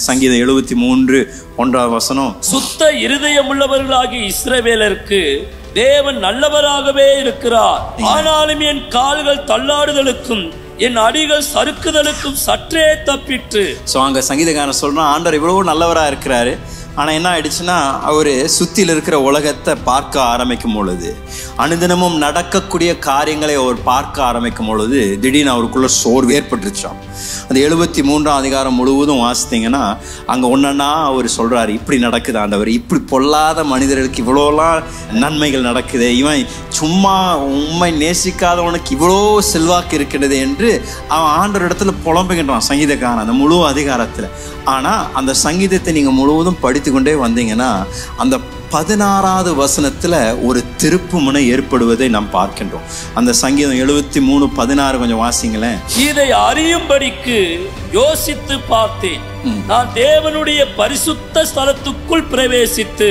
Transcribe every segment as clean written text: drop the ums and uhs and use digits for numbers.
சங்கீதம் 73:1 சுத்த இருதயமுள்ளவர்களாகிய இஸ்ரவேலருக்கு தேவன் நல்லவராகவே இருக்கிறார். ஆனாலும் என் கால்கள் தள்ளாடுதலுக்கும் என் அடிகள் சறுக்குதலுக்கும் சற்றே தப்பிற்று. அங்க சங்கீதக்காரன் சொல்றான், ஆண்டவர் இவ்வளவு நல்லவரா இருக்கிறாரு, ஆனா என்ன ஆயிடுச்சுன்னா அவரு சுத்தில இருக்கிற உலகத்தை பார்க்க ஆரம்பிக்கும் பொழுது, அனுதினமும் நடக்கக்கூடிய காரியங்களை அவர் பார்க்க ஆரம்பிக்கும் பொழுது திடீர்னு அவருக்குள்ள சோர்வு ஏற்பட்டுருச்சான். அந்த 73 முழுவதும் வாசித்தீங்கன்னா அங்க ஒன்னா அவர் சொல்றாரு, இப்படி நடக்குது ஆண்டவர், இப்படி பொல்லாத மனிதர்களுக்கு இவ்வளோலாம் நன்மைகள் நடக்குது, இவன் சும்மா உண்மை நேசிக்காதவனுக்கு இவ்வளோ செல்வாக்கு இருக்கிறது என்று அவன் ஆண்டவர் இடத்துல புலம்புகின்றான் சங்கீதக்காரன் அந்த முழு அதிகாரத்துல. ஆனா அந்த சங்கீதத்தை நீங்க முழுவதும் படித்து கொண்டே வந்தீங்கன்னா அந்த 16வது வசனத்துல ஒரு திருப்பு முனை ஏற்படுவதை நாம் பார்க்கின்றோம். அந்த சங்கீதம் 73:16 கொஞ்சம் வாசிங்களேன். இதை அறியும்படிக்கு யோசித்து பார்த்தேன், நான் தேவனுடைய பரிசுத்த ஸ்தலத்துக்குள் பிரவேசித்து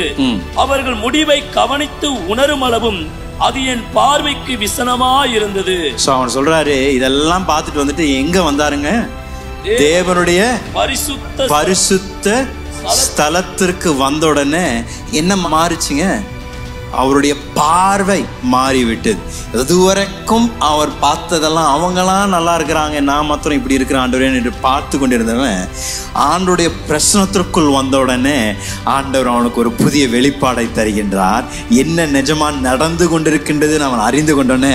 அவர்கள் முடிவை கவனித்து உணரும் அளவும் அது என் பார்வைக்கு விசனமா இருந்தது. அவன் சொல்றாரு, இதெல்லாம் பார்த்துட்டு வந்துட்டு எங்க வந்தாருங்க? தேவனுடைய பரிசுத்த ஸ்தலத்திற்கு வந்த உடனே என்ன மாறிச்சுங்க? அவருடைய பார்வை மாறிவிட்டது. இதுவரைக்கும் அவர் பார்த்ததெல்லாம் அவங்களாம் நல்லா இருக்கிறாங்க, நான் மாத்திரம் இப்படி இருக்கிற ஆண்டவரே என்று பார்த்து கொண்டிருந்தவன் ஆண்டவருடைய பிரசனத்திற்குள் வந்த உடனே ஆண்டவர் அவனுக்கு ஒரு புதிய வெளிப்பாடை தருகின்றார். என்ன நிஜமா நடந்து கொண்டிருக்கின்றது அவன் அறிந்து கொண்டோன்னே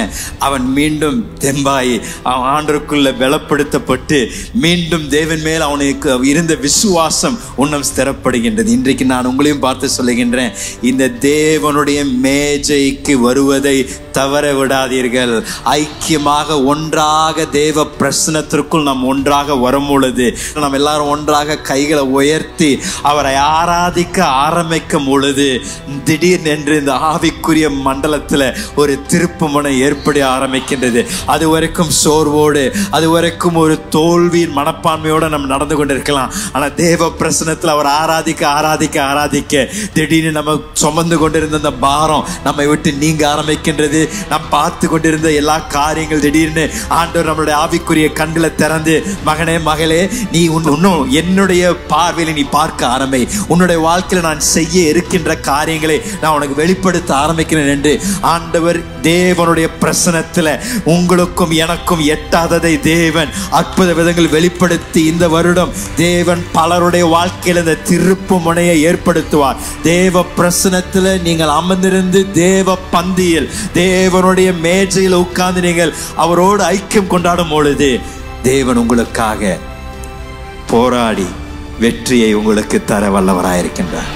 அவன் மீண்டும் தெம்பாயி அவன் ஆண்டவருக்குள்ள பலப்படுத்தப்பட்டு மீண்டும் தேவன் மேல் அவனுக்கு இருந்த விசுவாசம் உன்னம் ஸ்திரப்படுகின்றது. இன்றைக்கு நான் உங்களையும் பார்த்து சொல்லுகின்றேன், இந்த தேவனுடைய மேஜைக்கு வருவதை தவற விடாதீர்கள். ஐக்கியமாக ஒன்றாக தேவ பிரசனத்திற்குள் நாம் ஒன்றாக வரும் பொழுது நாம் எல்லாரும் ஒன்றாக கைகளை உயர்த்தி அவரை ஆராதிக்க ஆரம்பிக்கும் பொழுது திடீர்னு இந்த ஆவிக்குரிய மண்டலத்தில் ஒரு திருப்பு முனை ஏற்பட ஆரம்பிக்கின்றது. அது வரைக்கும் சோர்வோடு, அது வரைக்கும் ஒரு தோல்வியின் மனப்பான்மையோடு நம்ம நடந்து கொண்டிருக்கலாம். ஆனால் தேவ பிரசனத்தில் அவர் ஆராதிக்க ஆராதிக்க ஆராதிக்க திடீர்னு நம்ம சுமந்து கொண்டிருந்த அந்த பாரம் நம்மை விட்டு நீங்க ஆரம்பிக்கின்றது. நாம் பார்த்து கொண்டிருந்த எல்லா காரியங்கள் திடீர்னு ஆண்டவர் நம்மளுடைய ஆவிக்குரிய கண்களை திறந்து, மகனே மகளே, நீ இன்னும் என்னுடைய பார்வையில நீ பார்க்க ஆரம்பி, உன்னுடைய வாழ்க்கையில நான் செய்ய இருக்கின்ற காரியங்களை நான் உனக்கு வெளிப்படுத்த ஆரம்பிக்கிறேன் என்று ஆண்டவர் தேவனுடைய பிரசனத்துல உங்களுக்கும் எனக்கும் எட்டாததை தேவன் அற்புத விதங்கள் வெளிப்படுத்தி இந்த வருடம் தேவன் பலருடைய வாழ்க்கையில இந்த திருப்பு முனையை ஏற்படுத்துவார். தேவ பிரசனத்துல நீங்கள் அமர்ந்திருந்து தேவ பந்தியில் தேவனுடைய மேஜையில் உட்கார்ந்து நீங்கள் அவரோடு ஐக்கியம் கொண்டாடும் பொழுது தேவன் உங்களுக்காக போராடி வெற்றியை உங்களுக்கு தர வல்லவராயிருக்கின்றார்.